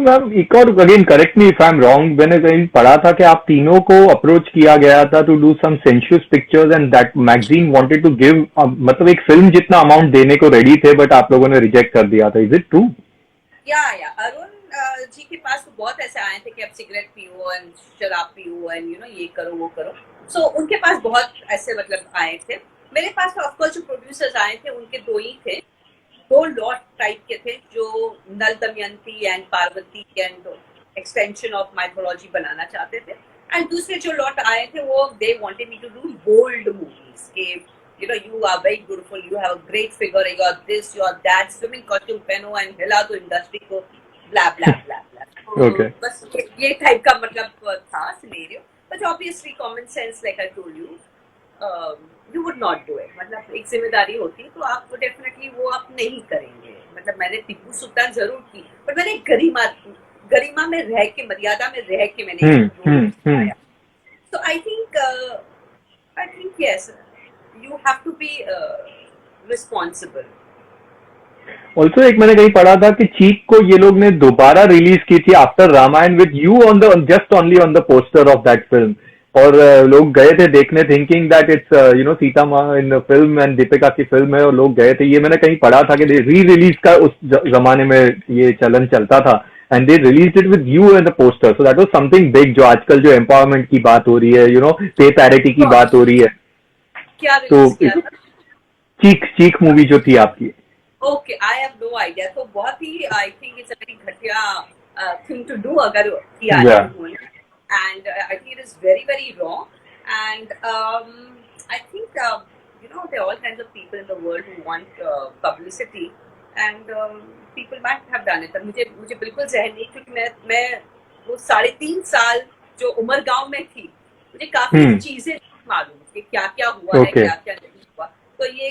Ma'am एक और again correct me if I am wrong, मैंने कहीं पढ़ा था कि आप तीनों को अप्रोच किया गया था to do some sensuous pictures and that magazine wanted to give, मतलब एक फिल्म जितना अमाउंट देने को रेडी थे बट आप लोगों ने रिजेक्ट कर दिया था, इज इट ट्रू? या अरुण जी के पास तो बहुत ऐसे आए थे कि अब सिगरेट पियो एंड शराब पियो एंड ये करो वो करो। सो उनके पास बहुत ऐसे मतलब आए थे। मेरे पास तो ऑफकोर्स जो प्रोड्यूसर्स आए थे उनके दो ही थे, दो लॉट टाइप के थे जो Nal Damayanti and Parvati and extension of mythology बनाना चाहते थे। एंड दूसरे जो लॉट आए थे वो they wanted me to do bold movies के you are very beautiful, you have a great figure, you are this, you are that, swimming costume पहनो and हिला दो इंडस्ट्री को, blah blah blah blah. Okay. बस ये type का मतलब था scenario. But obviously common sense like I told you, you would not do it. मतलब एक जिम्मेदारी होती तो आप डेफिनेटली वो आप नहीं करेंगे। मतलब मैंने टिप्पू सुल्तान जरूर की, बट मैंने गरिमा में रह के, मर्यादा में रह के मैंने तो I think yes, you have to be responsible. Also एक मैंने कहीं पढ़ा था कि चीक को ये लोग ने दोबारा रिलीज की थी after Ramayan with you on the just only on the poster of that film, और लोग गए थे देखने थिंकिंग दैट इट्स सीता माँ in the film and Deepika की फिल्म है, और लोग गए थे। ये मैंने कहीं पढ़ा था कि री रिलीज का उस जमाने में ये चलन चलता था and they release it with you and the poster, so that was something big. जो आजकल जो एम्पावरमेंट की बात हो रही है, पे पैरिटी की बात हो रही है, क्या तो रिलीज किया था? चीक मूवी जो थी आपकी। Okay, I have no idea. तो बहुत ही I think it's a very घटिया थिंग टू डू अगर किया है उन्होंने, and I think it is very very wrong. And I think there are all kinds of people in the world who want publicity and people might have done it। मुझे बिल्कुल जहन नहीं, क्योंकि मैं वो 3.5 साल जो उमर गांव में थी, मुझे काफी चीजें मालूम कि क्या क्या हुआ है, क्या क्या नहीं हुआ। तो ये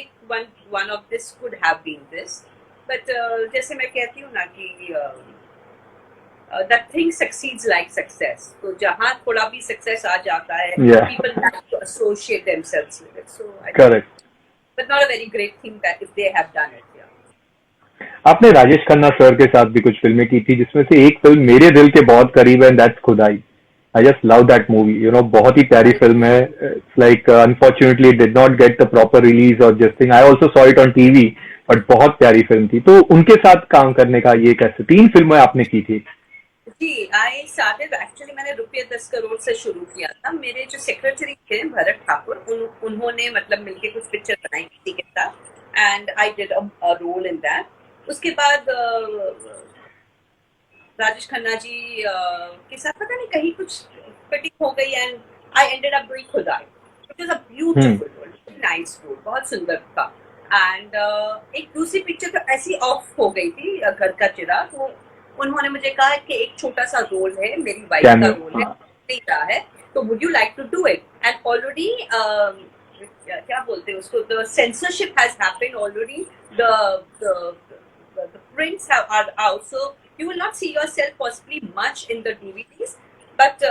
one of this could have been this, but जैसे मैं कहती हूँ ना कि that thing succeeds like success। तो जहाँ थोड़ा भी success आ जाता है, people like to associate themselves with it, so I correct, but not a very great thing that if they have done it। आपने राजेश खन्ना सर के साथ भी कुछ फिल्में की थी, जिसमें से एक फिल्म मेरे दिल के बहुत करीब है, that's Khudai. I just love that movie, बहुत ही प्यारी फिल्म है। It's like unfortunately did not get the proper release और just thing, I also saw it on TV, but बहुत प्यारी फिल्म थी। तो उनके साथ काम करने का ये कैसे, 3 फिल्में आपने की थी? जी, आई स्टार्टेड एक्चुअली, मैंने ₹10 करोड़ से शुरू किया था। मेरे जो सेक्रेटरी थे भरत ठाकुर, उन्होंने मतलब मिलके कुछ पिक्चर बनाई किसी के साथ and I did a role in that. उसके बाद राजेश खन्ना जी के साथ पता नहीं कहीं कुछ फिटिंग हो गई and I ended up doing Khudai, it was a beautiful role, nice role, बहुत सुंदर था। एंड एक दूसरी पिक्चर तो ऐसी ऑफ हो गई थी, घर का चिराग, वो उन्होंने मुझे कहा कि एक छोटा सा रोल है, मेरी वाइफ का रोल है, नहीं रहा है, तो would you like to do it. And already क्या बोलते हैं उसको, the censorship has happened already, the prints are out, so you will not see yourself possibly much in the DVDs, but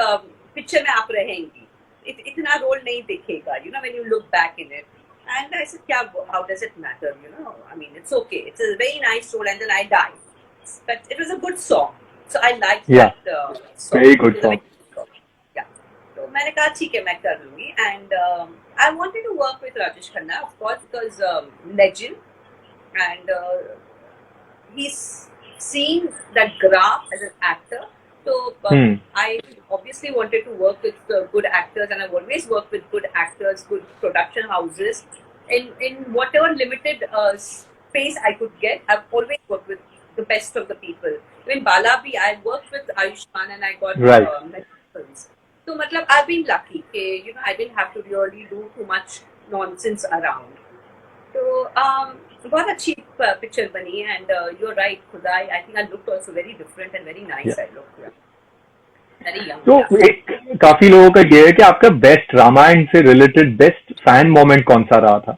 picture में आप रहेंगी, इतना रोल नहीं दिखेगा, when you look back in it। And I said, how does it matter, I mean, it's okay, it's a very nice role, and then I died, but it was a good song, so I liked that song, very good song, yeah। तो मैंने कहा ठीक है मैं कर लूंगी, and I wanted to work with Rajesh Khanna, of course, because legend, and he's seen that graph as an actor, so I obviously wanted to work with good actors, and I've always worked with good actors, good production houses, in whatever limited space I could get. I've always worked with the best of the people. Even Bala bhi, I worked with Ayushmann and I got films. So matlab I've been lucky ke I didn't have to really do too much nonsense around. So बहुत अच्छी picture बनी है, and you are right, खुदाई, I think I looked also very different and very nice, I looked very young. तो एक काफी लोगों का ये है कि आपका बेस्ट रामायण से रिलेटेड बेस्ट फैन मोमेंट कौन सा रहा था?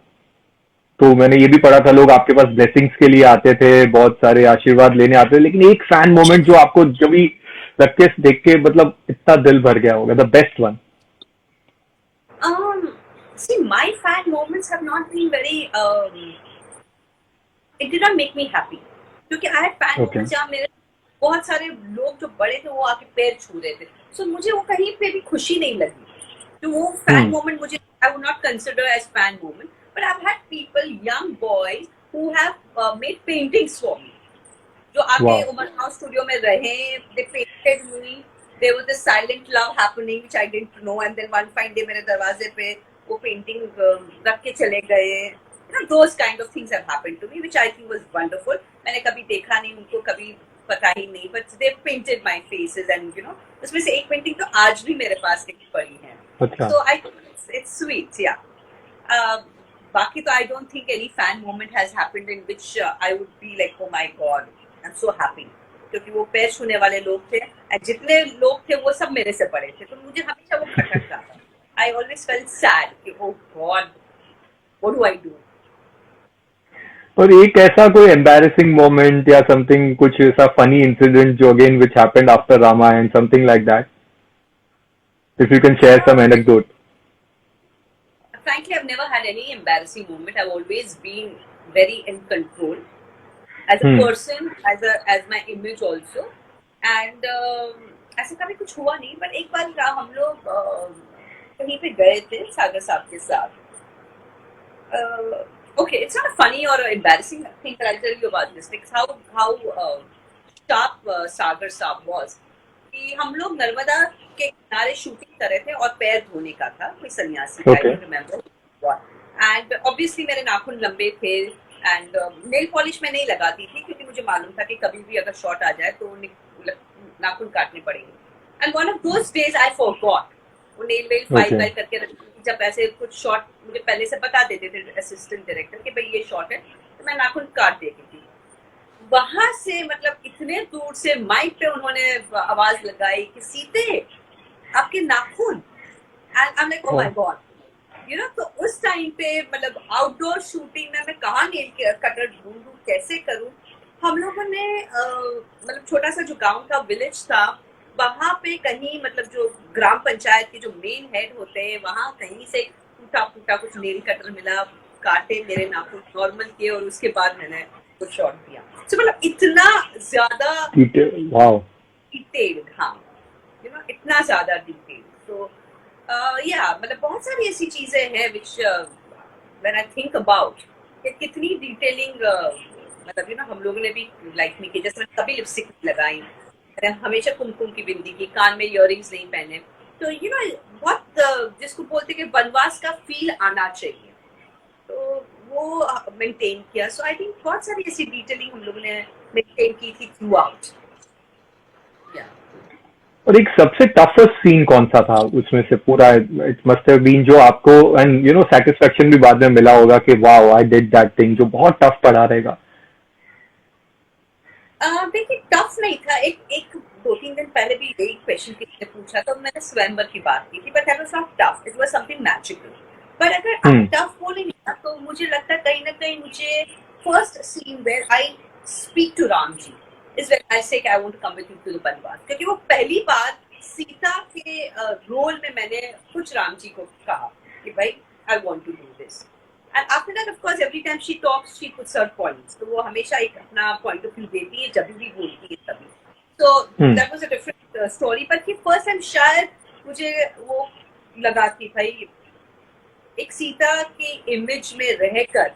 तो मैंने ये भी पढ़ा था लोग आपके पास ब्लेसिंग्स के लिए आते थे, बहुत सारे आशीर्वाद लेने आते थे, लेकिन एक फैन मोमेंट जो आपको जब भी रख देख के मतलब इतना दिल भर गया होगा, the best one. See, my fan moments have not been very it did not make me happy, क्योंकि I had fan moments जहाँ मेरे बहुत सारे लोग जो बड़े थे वो आके पैर छू रहे थे, सो मुझे वो कहीं पे भी खुशी नहीं लगी। तो वो फैन Hmm. मोमेंट मुझे, I would not consider as fan moment, but I have had people, young boys who have made paintings for me, जो आके Wow. उमर हाउस स्टूडियो में रहे, they painted me, there was this silent love happening which I didn't know, and then one fine day मेरे दरवाजे पे वो painting रख के चले गए। You know those kind of things have happened to me which I think was wonderful. मैंने कभी देखा नहीं उनको, कभी पता ही नहीं, but they painted my faces, and you know उसमें से एक पेंटिंग तो आज भी मेरे पास एक पड़ी है। अच्छा. So I think it's sweet, yeah. बाकी तो I don't think any fan moment has happened in which I would be like, oh my God, I'm so happy. क्योंकि वो पैर छूने वाले लोग थे, और जितने लोग थे वो सब मेरे से बड़े थे, तो मुझे हमेशा वो खटकता था. I always felt sad कि oh God, what do I do? और एक ऐसा कोई एम्बैरेसिंग मोमेंट या समथिंग, कुछ ऐसा फनी इंसिडेंट जो again which happened after Ramayan, something like that, if you can share some anecdote. Frankly, I've never had any embarrassing moment. I've always been very in control as a Hmm. person, as my image also. And ऐसे कभी कुछ हुआ नहीं, but एक बार हम लोग कहीं पे गए थे सागर साहब के साथ. Okay, it's not a funny or embarrassing thing, but I'll tell you about this. Like how sharp सागर साहब was. कि हम लोग नर्मदा के किनारे शूटिंग कर रहे थे और पैर धोने का था, कोई सन्यासी का, Okay. I remember. And obviously मेरे नाखून लंबे थे, एंड नेल पॉलिश में नहीं लगाती थी क्योंकि मुझे मालूम था कि कभी भी अगर शॉट आ जाए तो नाखून काटने पड़ेंगे. And one of those days I forgot वो नेल वेल फाइल वाइल करके रखती थी. जब ऐसे कुछ शॉट मुझे पहले से बता देते थे असिस्टेंट डायरेक्टर कि भाई ये शॉट है, तो मैं नाखून काट देती थी. वहां से मतलब इतने दूर से माइक पे उन्होंने आवाज लगाई कि सीते आपके नाखून, and I am like oh my God, you know. तो उस टाइम पे मतलब आउटडोर शूटिंग में मैं कहाँ नेल कटर ढूंढूं, कैसे करूं. हम लोगों ने मतलब छोटा सा जो गांव था, विलेज था, वहां पे कहीं मतलब जो ग्राम पंचायत के जो मेन हेड होते हैं वहां कहीं से टूटा फूटा कुछ नेल कटर मिला, काटे मेरे नाखून नॉर्मल किए, और उसके बाद मैंने कुछ शॉट दिया. तो मतलब इतना ज्यादा वाओ. डिटेल्ड, हाँ, यू नो, इतना ज्यादा डिटेल्ड. तो या मतलब बहुत सारी ऐसी चीजें हैं विच व्हेन आई थिंक अबाउट कि कितनी डिटेलिंग मतलब यू नो हम लोगों ने भी लाइफ में की. जैसे मैंने कभी लिपस्टिक लगाई, मैंने हमेशा कुमकुम की बिंदी की, कान में इयररिंग्स नहीं पहने. तो यू नो बहुत जिसको बोलते कि वनवास का फील आना चाहिए, तो वो मेंटेन किया. सो आई थिंक बहुत सारी ऐसी डिटेलिंग हम लोगों ने मेंटेन की थी थ्रू आउट. और एक सबसे टफेस्ट सीन कौन सा था उसमें से पूरा? इट मस्ट हैव बीन जो आपको एंड यू नो सेटिस्फेक्शन भी बाद में मिला होगा कि wow I did that thing, जो बहुत टफ पड़ा रहेगा. देखिए टफ नहीं था. एक 2-3 दिन पहले भी यही क्वेश्चन किसी ने पूछा, तो मैंने स्वयंवर की बात की थी, but that was not tough, it was something magical. पर अगर आप टफ बोलेंगे ना, तो मुझे लगता है कहीं ना कहीं मुझे first scene where I speak to Ram ji is when I say I want to come with you to the vanvas, क्योंकि वो पहली बार सीता के रोल में मैंने कुछ राम जी को कहा कि भाई I want to do this. And after that, of course, every time she talks, she puts her points. तो वो हमेशा एक अपना point of view देती है जब भी बोलती है तभी. So that was a different story. But कि first time शायद मुझे वो लगा कि भाई एक सीता के इमेज में रहकर,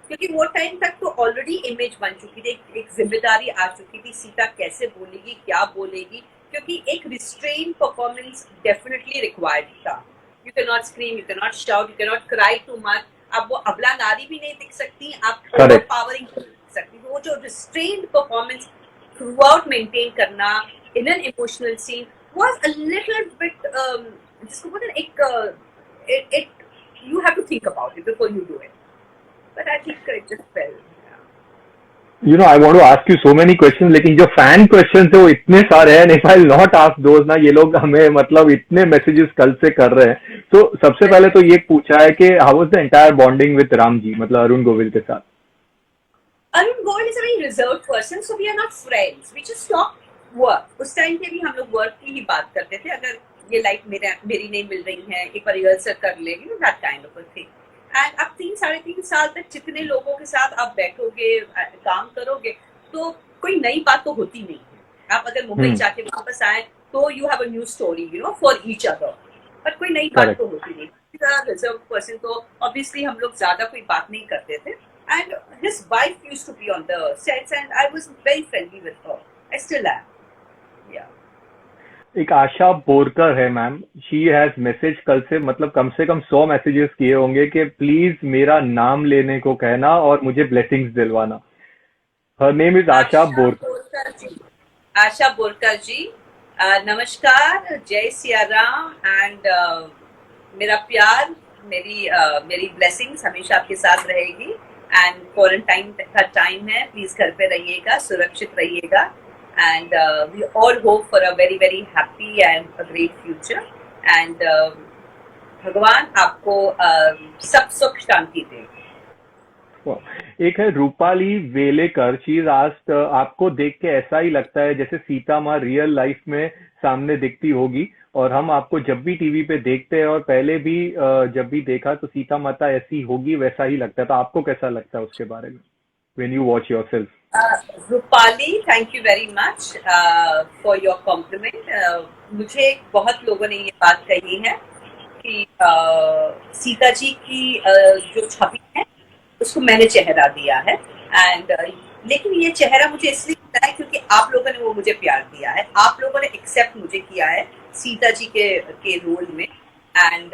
क्योंकि वो टाइम तक तो ऑलरेडी इमेज बन चुकी थी, एक जिम्मेदारी आ चुकी थी, सीता कैसे बोलेगी, क्या बोलेगी, क्योंकि एक रिस्ट्रेन परफॉर्मेंस डेफिनेटली रिक्वायर्ड था. You can not scream, you can not shout, you can not cry too much. आप वो अबला नारी भी नहीं दिख सकती, आप ओवरपावरिंग नहीं दिख सकती. वो जो restrained performance throughout maintain करना in an emotional scene was a little bit जिसको बोलते हैं एक it you have to think about it before you do it. But I think it just fail. You know I want to ask you so many question, लेकिन जो fan question थे वो इतने सारे हैं. If I not ask those ना, ये लोग हमें मतलब इतने मैसेजेस कल से कर रहे हैं. तो सबसे पहले तो ये पूछा है कि how was the entire bonding with Ram ji, मतलब अरुण गोविल के साथ? Arun Govind is a very reserved person, so we are not friends. We just talk work. उस टाइम पे भी हम लोग वर्क की ही बात करते थे. अगर ये लाइफ मेरी नहीं मिल रही है, एक बार रिहर्सल कर ले, you know that kind of a thing. And अब 3-3.5 साल तक जितने लोगों के साथ आप बैठोगे, काम करोगे, तो कोई नई बात तो होती नहीं है. आप अगर मुंबई जाके वापस आए तो you have a new story, you know, for each other, but कोई नई बात तो होती नहीं। रिजर्व पर्सन, तो ऑब्वियसली हम लोग ज्यादा कोई बात नहीं करते थे, and his wife used to be on the sets and I was very friendly with her, I still am. या एक आशा बोरकर है मैम, शी हैज मैसेज कल से कम 100 मैसेजेस किए होंगे कि प्लीज मेरा नाम लेने को कहना और मुझे ब्लेसिंग्स दिलवाना। हर नेम इज आशा बोरकर। बोरकर जी, आशा बोरकर जी, नमस्कार, जय सिया राम, एंड मेरा प्यार, मेरी ब्लेसिंग्स हमेशा आपके साथ रहेगी। एंड क्वारंटाइन का टाइम है, प्लीज घर पे रहिएगा, सुरक्षित रहिएगा, and we all hope for a very very happy and a great future, and भगवान आपको सब सुख शांति दे। एक है Rupali Velekar, she is asked, आपको देख के ऐसा ही लगता है जैसे सीता माँ रियल लाइफ में सामने दिखती होगी, और हम आपको जब भी टीवी पे देखते हैं और पहले भी जब भी देखा तो सीता माता ऐसी होगी, वैसा ही लगता है। तो आपको कैसा लगता है उसके बारे में when you watch yourself? Rupali, thank you very much for your compliment. मुझे बहुत लोगों ने ये बात कही है कि सीता जी की जो छवि है उसको मैंने चेहरा दिया है, एंड लेकिन ये चेहरा मुझे इसलिए मिला है क्योंकि आप लोगों ने वो मुझे प्यार दिया है, आप लोगों ने एक्सेप्ट मुझे किया है सीता जी के रोल में, एंड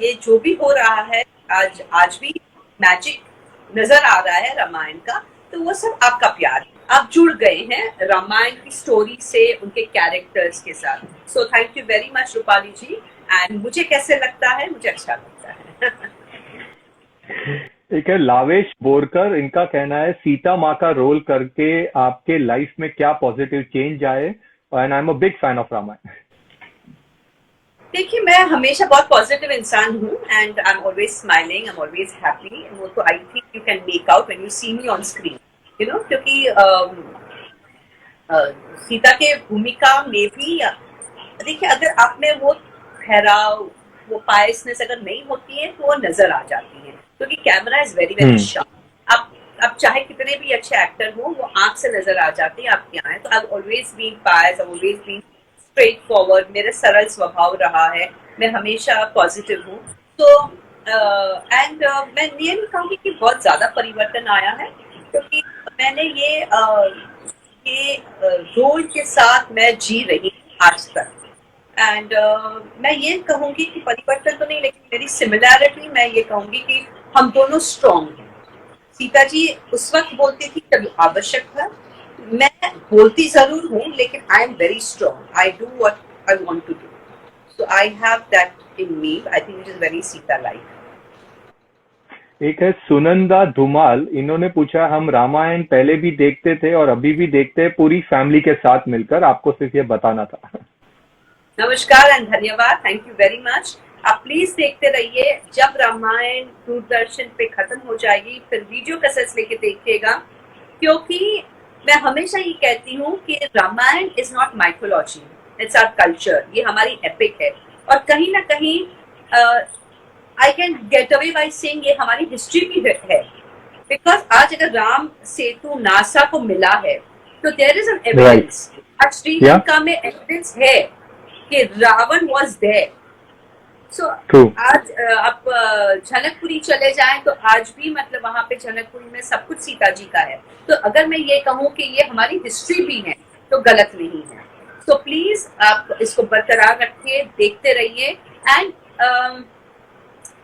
ये जो भी हो रहा है आज भी मैजिक नजर आ रहा है रामायण का, तो वो सब आपका प्यार, आप जुड़ गए हैं रामायण की स्टोरी से, उनके कैरेक्टर्स के साथ। So thank you very much Rupali ji, and मुझे कैसे लगता है, मुझे अच्छा लगता है। एक है लावेश बोरकर, इनका कहना है सीता माँ का रोल करके आपके लाइफ में क्या पॉजिटिव चेंज आए, and I am a big fan of Ramayan. देखिए, मैं हमेशा बहुत पॉजिटिव इंसान हूँ, and I am always smiling, I am always happy, वो तो I think you can make out when you see me on screen, you know, क्योंकि सीता के भूमिका में भी देखिए, अगर आप में वो ठहराव, वो पायसनेस अगर नहीं होती है तो वो नजर आ जाती है, क्योंकि camera is very very sharp. आप चाहे कितने भी अच्छे एक्टर हो, वो आंख से नजर आ जाती है आपकी आंखें। तो I always been pious, I always been straightforward, मेरा सरल स्वभाव रहा है, मैं हमेशा पॉजिटिव हूँ। तो एंड मैं ये नहीं कहूँगी कि बहुत ज्यादा परिवर्तन आया है, क्योंकि मैंने ये रोल के साथ मैं जी रही आज तक, एंड मैं ये कहूंगी कि परिवर्तन तो नहीं, लेकिन मेरी सिमिलैरिटी मैं ये कहूंगी कि हम दोनों स्ट्रॉन्ग हैं। सीता जी उस वक्त बोलती थी जब आवश्यक था, मैं बोलती जरूर हूँ लेकिन I am very strong, I do what I want to do, so I have that in me, I think it is very Sita like. एक है सुनंदा धुमाल, इन्होंने पूछा, हम रामायण पहले भी देखते थे और अभी भी देखते हैं पूरी फैमिली के साथ मिलकर, आपको सिर्फ ये बताना था। नमस्कार एंड धन्यवाद, थैंक यू वेरी मच। आप प्लीज देखते रहिए, जब रामायण दूरदर्शन पे खत्म हो जाएगी फिर वीडियो कैसेट्स लेके देखिएगा, क्योंकि मैं हमेशा ये कहती हूँ कि Ramayana is not mythology, it's our culture, ये हमारी एपिक है, और कहीं ना कहीं I can get away by saying ये हमारी हिस्ट्री भी है, बिकॉज आज अगर राम सेतु नासा को मिला है तो देयर इज एन एविडेंस, आज श्रीलंका में एविडेंस है कि रावण वॉज देयर। सो आज आप जनकपुरी चले जाएं तो आज भी मतलब वहां पे जनकपुरी में सब कुछ सीता जी का है, तो अगर मैं ये कहूँ कि ये हमारी हिस्ट्री भी है तो गलत नहीं है। तो प्लीज आप इसको बरकरार रखिए, देखते रहिए, and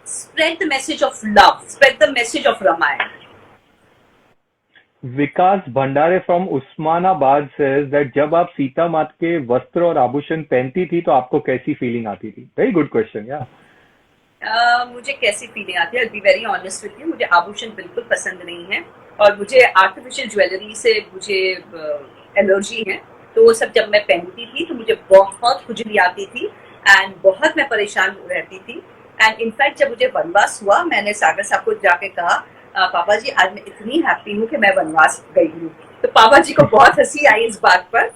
spread the message of love, spread the message of Ramayana. विकास भंडारे फ्रॉम उस्मानाबाद सेज दैट जब आप सीता माता के वस्त्र और आभूषण पहनती थी तो आपको कैसी फीलिंग आती थी? Very good question. या मुझे कैसी फीलिंग आती है, I'll be very honest with you, मुझे आभूषण बिल्कुल पसंद नहीं है, और मुझे आर्टिफिशियल ज्वेलरी से मुझे एलर्जी है, तो वो सब जब मैं पहनती थी तो मुझे बहुत खुजली आती थी, एंड बहुत मैं परेशान रहती थी। एंड इनफैक्ट जब मुझे वनवास हुआ, मैंने सागर साहब को जाके कहा, पापा जी आज मैं इतनी हैप्पी हूँ कि मैं वनवास गई हूँ, तो पापा जी को बहुत हंसी आई इस बात पर,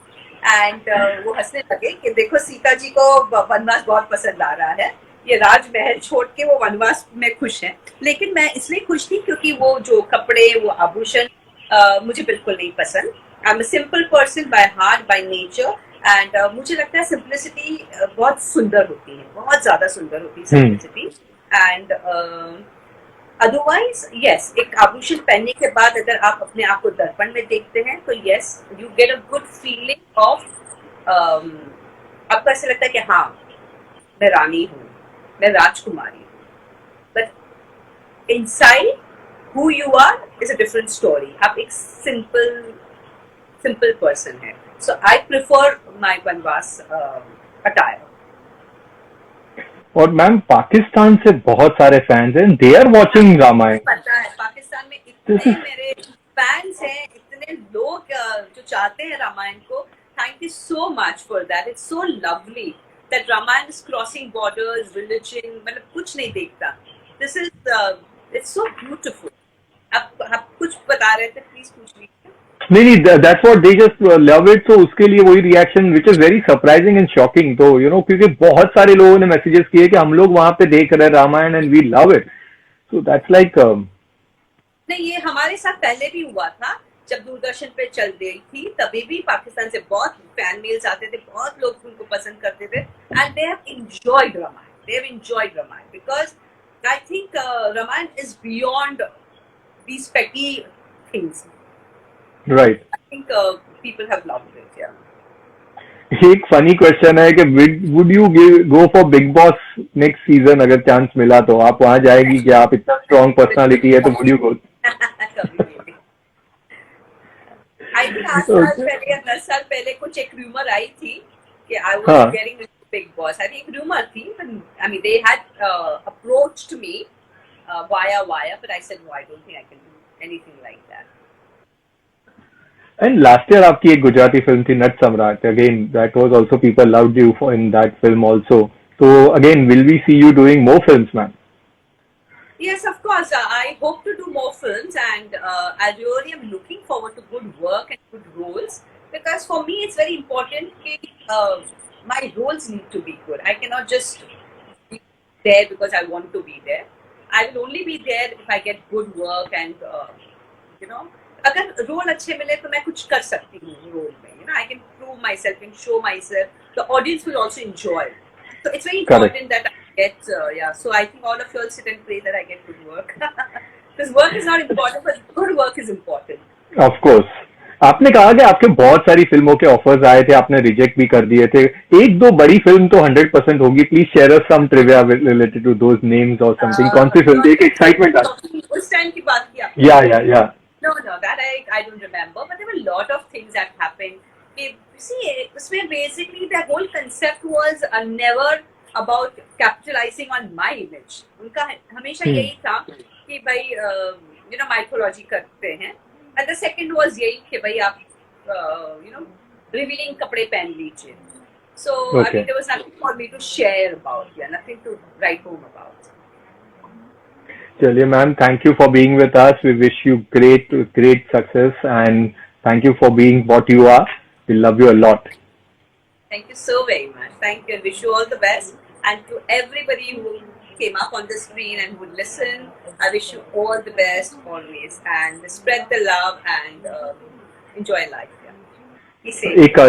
एंड वो हंसने लगे कि देखो सीता जी को वनवास बहुत पसंद आ रहा है, ये राजमहल छोड़ के वो वनवास में खुश हैं। लेकिन मैं इसलिए खुश थी क्योंकि वो जो कपड़े, वो आभूषण मुझे बिल्कुल नहीं पसंद, आई am a simple person by heart, by nature, and मुझे लगता है सिंप्लिसिटी बहुत सुंदर होती है, बहुत ज्यादा सुंदर होती है हम्म. सिंप्लिसिटी. एंड अदरवाइज यस, एक आभूषण पहनने के बाद अगर आप अपने आप को दर्पण में देखते हैं तो yes, you get a good feeling of, आपको ऐसा लगता है कि हाँ, मैं रानी हूँ, मैं राजकुमारी हूँ. But inside who you are is a different story. आप एक simple person है. So I prefer my बनवास attire. और मैम पाकिस्तान से बहुत सारे फैंस हैं, दे आर वॉचिंग रामायण. पता है पाकिस्तान में दिस इतने इज मेरे फैंस हैं, इतने लोग जो चाहते हैं रामायण को. Thank you so much for that. It's so lovely that Ramayana is crossing borders, religion, मतलब कुछ नहीं देखता. This is it's so beautiful. आप कुछ बता रहे थे, प्लीज पूछ लीजिए. नहीं नहीं, that's what they just love it. तो उसके लिए वही reaction which is very surprising and shocking. तो यू नो, क्योंकि बहुत सारे लोगों ने मैसेजेस किए कि हम लोग वहां पे देख रहे हैं Ramayana and we love it. So that's like नहीं, ये हमारे साथ पहले भी हुआ था जब दूरदर्शन पे चल रही थी, तभी भी पाकिस्तान से बहुत फैन मेल्स आते थे, बहुत लोग उनको पसंद करते थे. And they have enjoyed Ramayana, they have enjoyed Ramayana because I think Ramayana is beyond these petty things. Right. I think people have loved it. Yeah. एक फनी क्वेश्चन है कि would you go for Bigg Boss next season? अगर chance मिला तो आप वहां जाएगी? कि आप इतना स्ट्रॉन्ग पर्सनालिटी है तो would you go? I think 8 साल पहले या 10 साल पहले कुछ एक रूमर आई थी कि I was getting into Big Boss. I think एक रूमर थी, but I mean they had approached me via, but I said no, I don't think I can do anything like that. And last year आपकी एक Gujarati film थी Nat Samrat. Again that was also, people loved you for in that film also. तो again will we see you doing more films ma'am? Yes, of course. I hope to do more films, and I really am looking forward to good work and good roles, because for me it's very important that my roles need to be good. I cannot just be there because I want to be there. I will only be there if I get good work and you know, अगर role अच्छे मिले तो मैं कुछ कर सकती हूँ role में. You know, I can prove myself and show myself. The audience will also enjoy. So it's very important that I get, yeah. So I think all of you all sit and pray that I get good work. Because work is not important, but good work is important. Of course. आपने कहा कि आपके बहुत सारी फिल्मों के offers आए थे, आपने रिजेक्ट भी कर दिए थे. एक दो बड़ी फिल्म तो 100% होगी. Please share us some trivia related to those names और समथिंग. कौन सी फिल्म थी? एक एक्साइटमेंट आ. उस टाइम की बात की आपने? या No, that I don't remember, but there were a lot of things that happened. See, उसमें basically the whole concept was never about capitalizing on my image. उनका हमेशा यही था कि भाई you know, mythology करते हैं. And the second was यही कि भाई आप you know, revealing कपड़े पहन लीजिए. So I mean, there was nothing for me to share about, yeah, nothing to write home about. चलिए ma'am, thank you for being with us. We wish you great success and thank you for being what you are. We love you a lot. Thank you so very much. Thank you. I wish you all the best. And to everybody who came up on the screen and who listened, I wish you all the best always. And spread the love and enjoy life. Yeah. Be safe. एक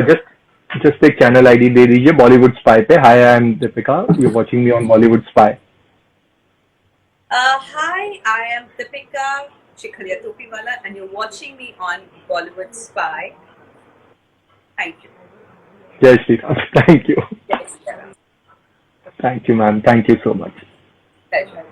just एक channel ID दे दीजिए Bollywood spy पे. Hi, I am Deepika. You watching me on Bollywood spy. Hi, I am Deepika Chikharia Topiwala, and you're watching me on Bollywood Spy. Thank you. Jai Shri Ram. Thank you. Yes, sir. Thank you, ma'am. Thank you so much. Pleasure.